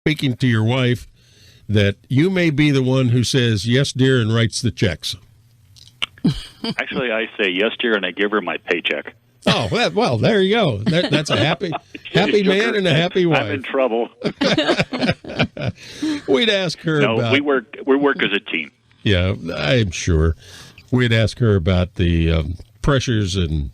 speaking to your wife that you may be the one who says, yes, dear, and writes the checks. Actually, I say yes, dear, and I give her my paycheck. Oh, well, there you go. That's a happy man and a happy wife. I'm in trouble. We'd ask her about... we work as a team. Yeah, I'm sure. We'd ask her about the pressures and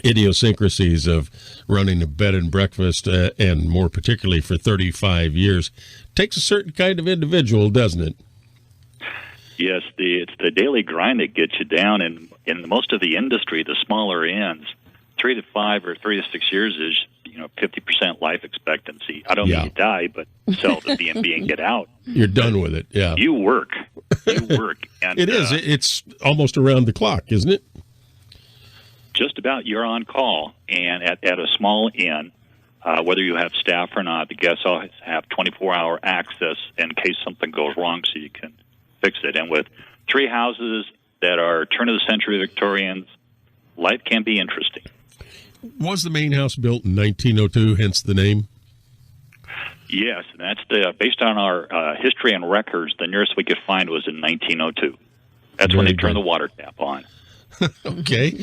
idiosyncrasies of running a bed and breakfast, and more particularly for 35 years. Takes a certain kind of individual, doesn't it? Yes, it's the daily grind that gets you down, and in most of the industry, the smaller ends, 3 to 5 or 3 to 6 years is 50% life expectancy. I don't mean you die, but sell the B&B and get out. You're done with it. Yeah, you work. And, it is. It's almost around the clock, isn't it? Just about. You're on call, and at a small inn, whether you have staff or not, the guests always have 24-hour access in case something goes wrong, so you can fix it. And with 3 houses that are turn-of-the-century Victorians, life can be interesting. Was the main house built in 1902, hence the name? Yes, and that's based on our history and records, the nearest we could find was in 1902. That's when they turned the water tap on. Okay.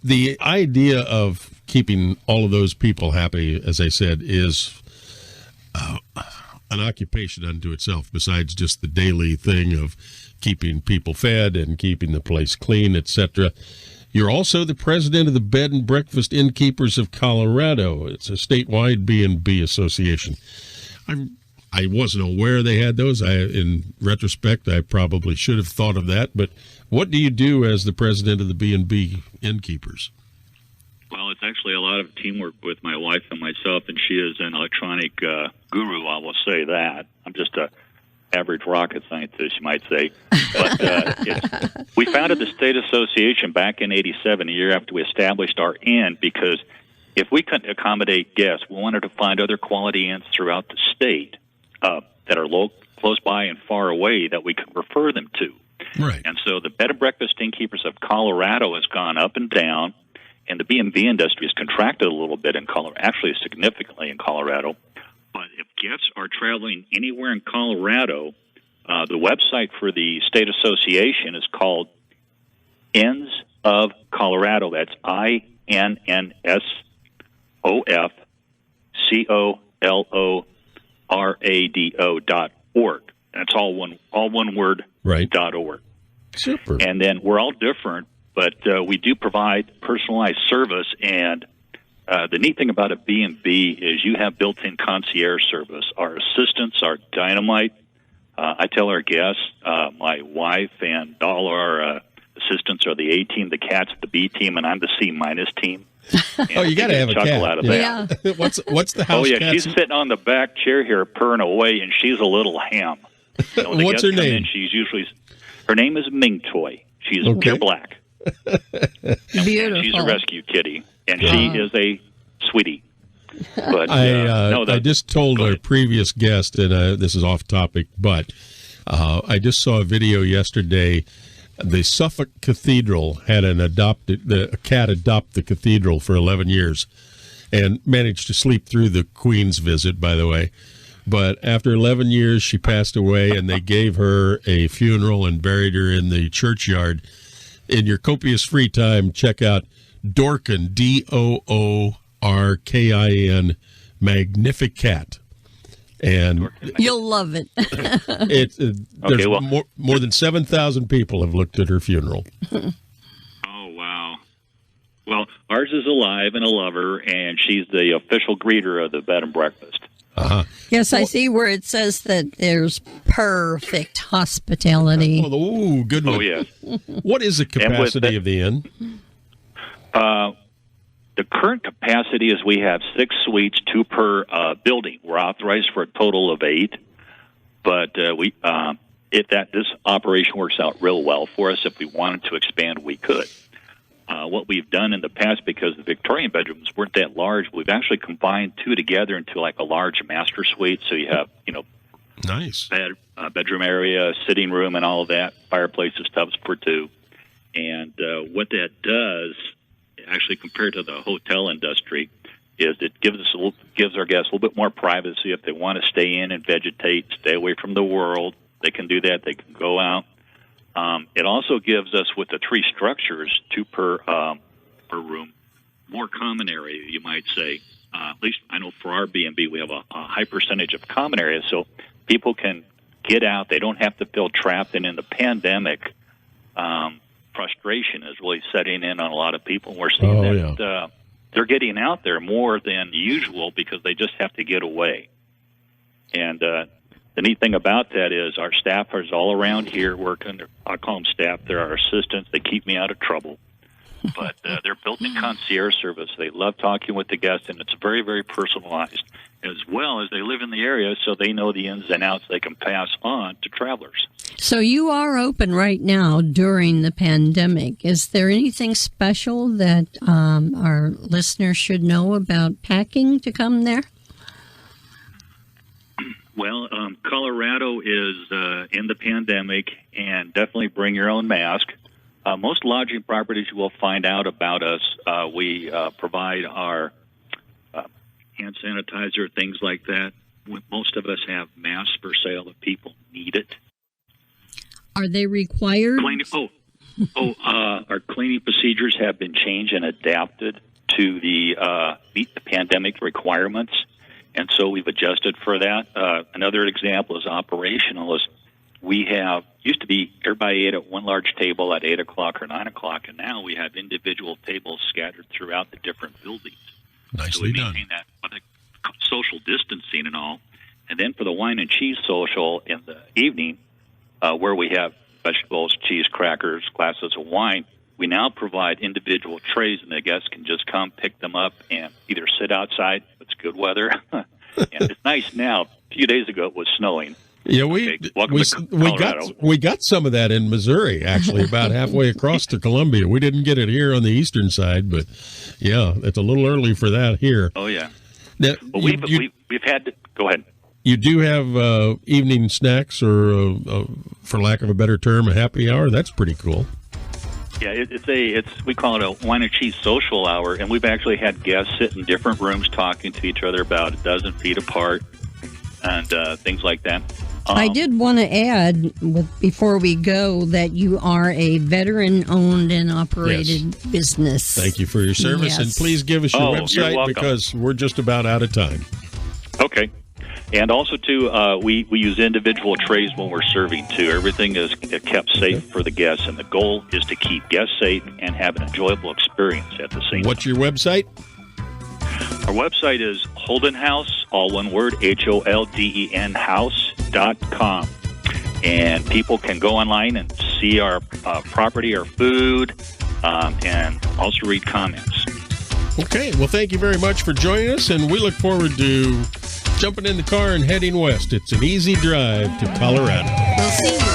The idea of keeping all of those people happy, as I said, is an occupation unto itself, besides just the daily thing of keeping people fed and keeping the place clean, etc. You're also the president of the Bed and Breakfast Innkeepers of Colorado. It's a statewide B&B association. I wasn't aware they had those. In retrospect, I probably should have thought of that. But what do you do as the president of the B&B Innkeepers? Well, it's actually a lot of teamwork with my wife and myself, and she is an electronic guru, I will say that. I'm just a average rocket scientist, you might say. But we founded the state association back in 87, a year after we established our inn, because if we couldn't accommodate guests, we wanted to find other quality inns throughout the state that are close by and far away that we could refer them to. Right. And so the Bed and Breakfast Innkeepers of Colorado has gone up and down, and the B&B industry has contracted a little bit in Colorado, actually significantly in Colorado. But if guests are traveling anywhere in Colorado, the website for the state association is called Inns of Colorado. That's INNSOFCOLORADO.org. That's all one word. Right. .org. Super. And then we're all different, but we do provide personalized service. And the neat thing about a B&B is you have built-in concierge service. Our assistants are dynamite. I tell our guests, my wife and all our assistants are the A team, the cat's the B team, and I'm the C- team. Oh, you got to have a cat. Out of that. Yeah. What's the house? Oh yeah, cat? she's sitting on the back chair here, purring away, and she's a little ham. What's her name? Her name is Ming Toy. She's pure black. Beautiful. She's a rescue kitty, and she is a sweetie. But I just told our previous guest, and this is off topic, but I just saw a video yesterday. The Suffolk Cathedral had a cat adopt the cathedral for 11 years and managed to sleep through the Queen's visit, by the way. But after 11 years, she passed away, and they gave her a funeral and buried her in the churchyard. In your copious free time, check out Dorkin, Doorkin, Magnificat. And you'll love it. More than 7,000 people have looked at her funeral. Oh, wow. Well, ours is alive and a lover, and she's the official greeter of the bed and breakfast. Uh-huh. Yes, I see where it says that there's perfect hospitality. Oh, good one. Oh, yes. What is the capacity of the inn? The current capacity is we have 6 suites, 2 per building. We're authorized for a total of 8, but if this operation works out real well for us, if we wanted to expand, we could. What we've done in the past, because the Victorian bedrooms weren't that large, we've actually combined 2 together into like a large master suite. So you have, nice bedroom area, sitting room, and all of that, fireplaces, tubs for 2. And what that does, actually compared to the hotel industry, is it gives our guests a little bit more privacy. If they want to stay in and vegetate, stay away from the world, they can do that. They can go out. It also gives us, with the 3 structures, 2 per room, more common area, you might say. At least I know for our B&B, we have a high percentage of common areas, so people can get out. They don't have to feel trapped. And in the pandemic, frustration is really setting in on a lot of people. We're seeing that they're getting out there more than usual because they just have to get away. And the neat thing about that is our staff is all around here working. I call them staff. They're our assistants. They keep me out of trouble. But they're built-in concierge service. They love talking with the guests, and it's very, very personalized, as well as they live in the area, so they know the ins and outs they can pass on to travelers. So you are open right now during the pandemic. Is there anything special that our listeners should know about packing to come there? Well, Colorado is in the pandemic, and definitely bring your own mask. Most lodging properties you will find out about us. We provide our hand sanitizer, things like that. Most of us have masks for sale if people need it. Are they required? Our cleaning procedures have been changed and adapted to meet the pandemic requirements, and so we've adjusted for that. Another example is operational. We used to be everybody ate at one large table at 8 o'clock or 9 o'clock, and now we have individual tables scattered throughout the different buildings. Nicely done. That social distancing and all. And then for the wine and cheese social in the evening, where we have vegetables, cheese, crackers, glasses of wine, we now provide individual trays, and the guests can just come pick them up and either sit outside if it's good weather. And it's nice now. A few days ago it was snowing. Yeah, we got some of that in Missouri, actually, about halfway across to Columbia. We didn't get it here on the eastern side, but yeah, it's a little early for that here. Oh yeah. Now, well, we've had to go ahead. You do have evening snacks, or for lack of a better term, a happy hour. That's pretty cool. Yeah, we call it a wine and cheese social hour, and we've actually had guests sit in different rooms talking to each other about a dozen feet apart and things like that. I did want to add, before we go, that you are a veteran-owned and operated business. Thank you for your service, and please give us your website because we're just about out of time. Okay. And also, too, we use individual trays when we're serving, too. Everything is kept safe for the guests, and the goal is to keep guests safe and have an enjoyable experience at the same time. What's your website? Our website is Holden House, all one word, HOLDEN house.com. And people can go online and see our property, our food, and also read comments. Okay, well, thank you very much for joining us, and we look forward to jumping in the car and heading west. It's an easy drive to Colorado. We'll see you.